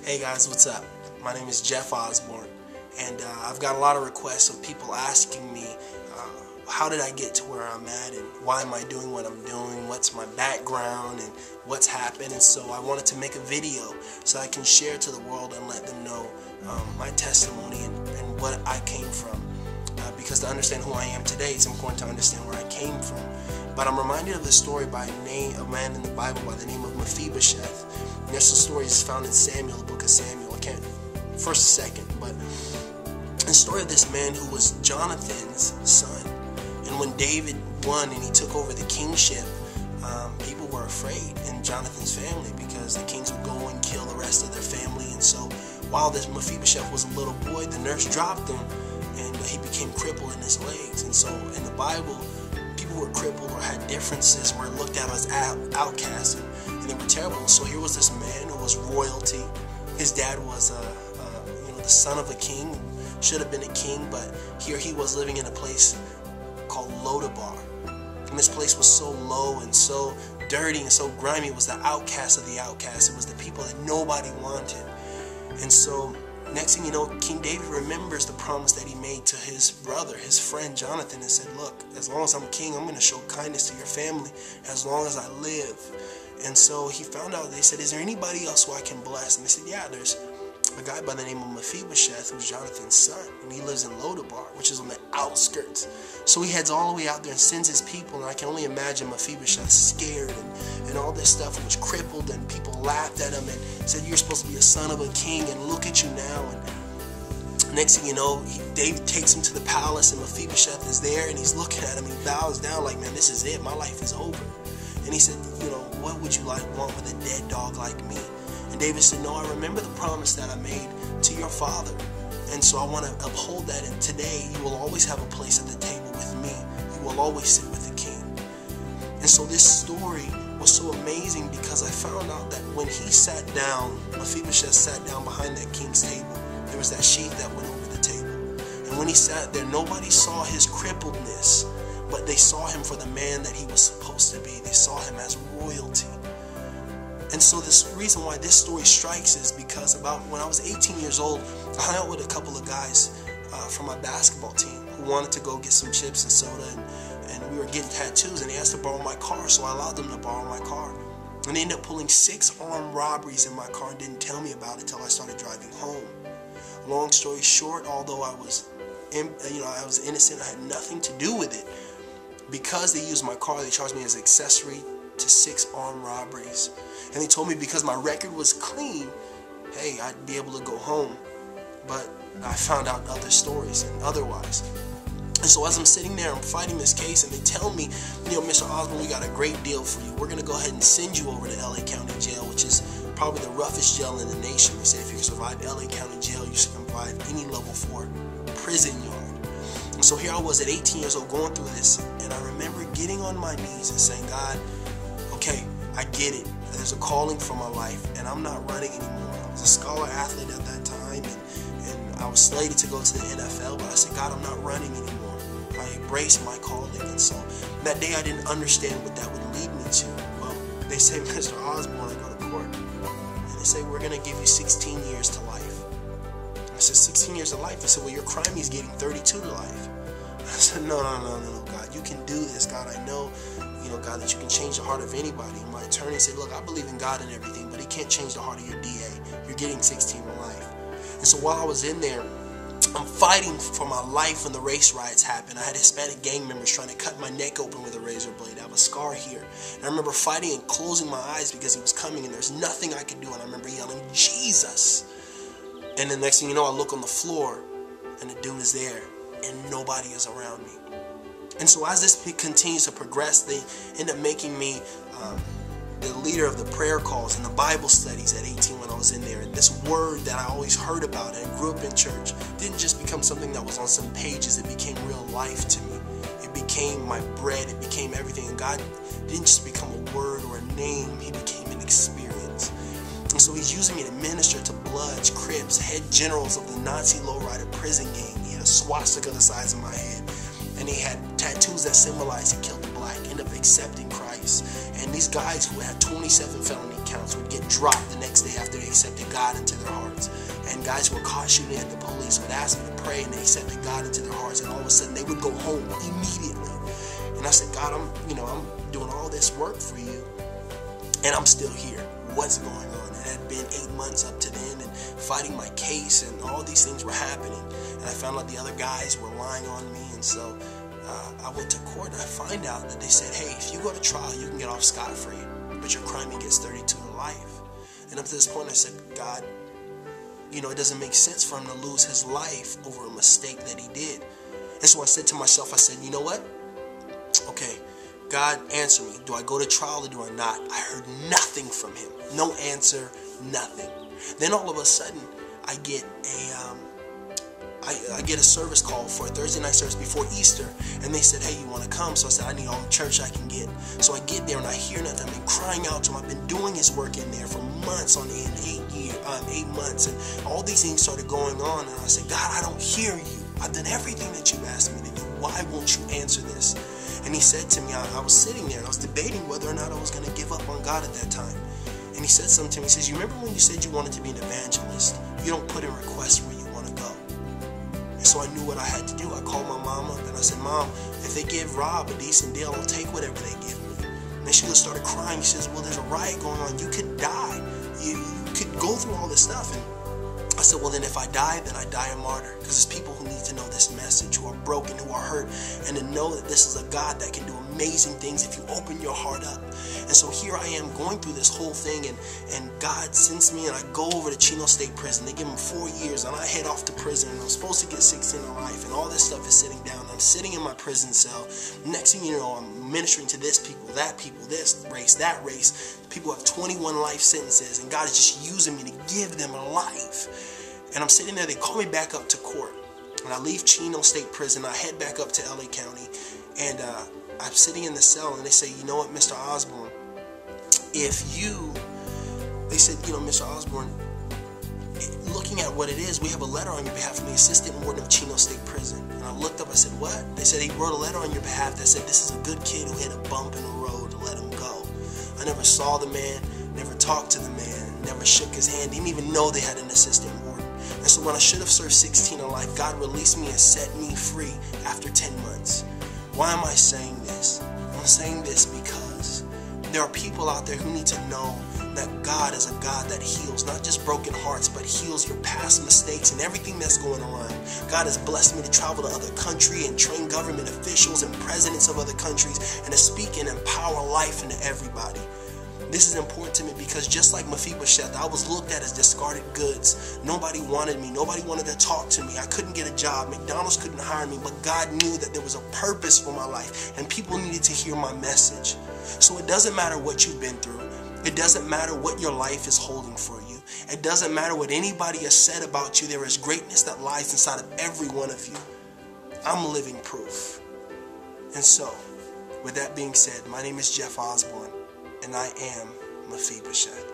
Hey guys, what's up? My name is Jeff Osborne, and I've got a lot of requests of people asking me how did I get to where I'm at, and why am I doing what I'm doing, what's my background, and what's happened. And so I wanted to make a video so I can share to the world and let them know my testimony and what I came from. Because to understand who I am today, it's important to understand where I came from. But I'm reminded of the story by a man in the Bible by the name of Mephibosheth. And this story is found in Samuel, the book of Samuel. I can't, first, second, but the story of this man who was Jonathan's son. And when David won and he took over the kingship, people were afraid in Jonathan's family because the kings would go and kill the rest of their family. And so while this Mephibosheth was a little boy, the nurse dropped him and he became crippled in his legs. And so in the Bible, people who were crippled or had differences were looked at as outcasts, and they were terrible. And so here was this man who was royalty. His dad was the son of a king, should have been a king, but here he was living in a place called Lodabar. And this place was so low and so dirty and so grimy. It was the outcast of the outcasts. It was the people that nobody wanted. And so next thing you know, King David remembers the promise that he made to his brother, his friend Jonathan, and said, look, as long as I'm king, I'm going to show kindness to your family as long as I live. And so he found out, they said, is there anybody else who I can bless? And they said, yeah, there's a guy by the name of Mephibosheth, who's Jonathan's son, and he lives in Lodabar, which is on the outskirts. So he heads all the way out there and sends his people, and I can only imagine Mephibosheth scared and all this stuff, and was crippled, and people laughed at him and said, you're supposed to be a son of a king, and look at you now. And next thing you know, David takes him to the palace, and Mephibosheth is there, and he's looking at him, he bows down like, man, this is it, my life is over. And he said, what would you want with a dead dog like me? And David said, no, I remember the promise that I made to your father. And so I want to uphold that. And today you will always have a place at the table with me. You will always sit with the king. And so this story was so amazing because I found out that when he sat down, Mephibosheth sat down behind that king's table, there was that sheet that went over the table. And when he sat there, nobody saw his crippledness, but they saw him for the man that he was supposed to be. They saw him as royalty. And so this reason why this story strikes is because about when I was 18 years old, I hung out with a couple of guys from my basketball team who wanted to go get some chips and soda, and we were getting tattoos, and they asked to borrow my car, so I allowed them to borrow my car. And they ended up pulling 6 armed robberies in my car and didn't tell me about it until I started driving home. Long story short, although I was innocent, I had nothing to do with it. Because they used my car, they charged me as accessory to 6 armed robberies. And they told me because my record was clean, hey, I'd be able to go home. But I found out other stories and otherwise. And so as I'm sitting there, I'm fighting this case, and they tell me, Mr. Osborne, we got a great deal for you. We're going to go ahead and send you over to LA County Jail, which is probably the roughest jail in the nation. They say if you can survive LA County Jail, you should survive any level 4 prison yard. And so here I was at 18 years old going through this, and I remember getting on my knees and saying, God, okay, I get it. There's a calling for my life, and I'm not running anymore. I was a scholar athlete at that time, and I was slated to go to the NFL, but I said, God, I'm not running anymore. I embraced my calling. And so that day I didn't understand what that would lead me to. Well, they say, Mr. Osborne, I go to court, and they say, we're going to give you 16 years to life. I said, 16 years to life? They said, well, your crime is getting 32 to life. I said, no, God, you can do this, God. I know, God, that you can change the heart of anybody. And my attorney said, look, I believe in God and everything, but he can't change the heart of your DA. You're getting 16 to life. And so while I was in there, I'm fighting for my life when the race riots happened. I had Hispanic gang members trying to cut my neck open with a razor blade. I have a scar here. And I remember fighting and closing my eyes because he was coming, and there's nothing I could do. And I remember yelling, Jesus. And the next thing you know, I look on the floor, and the dude is there, and nobody is around me. And so as this continues to progress, they end up making me the leader of the prayer calls and the Bible studies at 18 when I was in there. And this word that I always heard about and grew up in church didn't just become something that was on some pages. It became real life to me. It became my bread. It became everything. And God didn't just become a word or a name. He became an experience. And so he's using me to minister to Bloods, Crips, head generals of the Nazi lowrider prison gang. He had a swastika the size of my head. And he had tattoos that symbolized he killed the black, ended up accepting Christ. police. And these guys who had 27 felony counts would get dropped the next day after they accepted God into their hearts. And guys who were caught shooting at the police would ask them to pray, and they accepted God into their hearts, and all of a sudden they would go home immediately. And I said, God, I'm doing all this work for you, and I'm still here. What's going on? It had been 8 months up to then, and fighting my case, and all these things were happening. And I found out the other guys were lying on me, and so I went to court, and I find out that they said, hey, if you go to trial, you can get off scot-free, but your crime gets 32 to life. And up to this point, I said, God, it doesn't make sense for him to lose his life over a mistake that he did. And so I said to myself, I said, you know what? Okay, God, answer me. Do I go to trial or do I not? I heard nothing from him. No answer, nothing. Then all of a sudden, I get a service call for a Thursday night service before Easter, and they said, hey, you want to come? So I said, I need all the church I can get. So I get there and I hear nothing. I've been crying out to him. I've been doing his work in there for months on end, 8 months, and all these things started going on. And I said, God, I don't hear you. I've done everything that you've asked me to do. Why won't you answer this? And he said to me, I was sitting there and I was debating whether or not I was going to give up on God at that time. And he said something to me. He says, you remember when you said you wanted to be an evangelist? You don't put in requests where you want to go. And so I knew what I had to do. I called my mom up and I said, Mom, if they give Rob a decent deal, I'll take whatever they give me. And then she just started crying. She says, well, there's a riot going on. You could die. You could go through all this stuff. And I said, well, then if I die, then I die a martyr. Because there's people who need to know this message, who are broken, who are hurt, and to know that this is a God that can do amazing things if you open your heart up. And so here I am going through this whole thing, and God sends me, and I go over to Chino State Prison. They give me 4 years, and I head off to prison, and I'm supposed to get 16 to life, and all this stuff is sitting down. I'm sitting in my prison cell. Next thing you know, I'm ministering to this people, this race, that race. People have 21 life sentences, and God is just using me to give them a life. And I'm sitting there, they call me back up to court. And I leave Chino State Prison, I head back up to LA County, and I'm sitting in the cell, and they say, you know what, Mr. Osborne, they said, Mr. Osborne, looking at what it is, we have a letter on your behalf from the assistant warden of Chino State Prison. And I looked up, I said, what? They said he wrote a letter on your behalf that said this is a good kid who hit a bump in the road, let him go. I never saw the man, never talked to the man, never shook his hand, didn't even know they had an assistant warden. And so when I should have served 16 to life, God released me and set me free after 10 months. Why am I saying this? I'm saying this because there are people out there who need to know that God is a God that heals, not just broken hearts, but heals your past mistakes and everything that's going on. God has blessed me to travel to other countries and train government officials and presidents of other countries and to speak and empower life into everybody. This is important to me because just like Mephibosheth, I was looked at as discarded goods. Nobody wanted me. Nobody wanted to talk to me. I couldn't get a job. McDonald's couldn't hire me, but God knew that there was a purpose for my life and people needed to hear my message. So it doesn't matter what you've been through. It doesn't matter what your life is holding for you. It doesn't matter what anybody has said about you. There is greatness that lies inside of every one of you. I'm living proof. And so, with that being said, my name is Jeff Osborne, and I am Mephibosheth.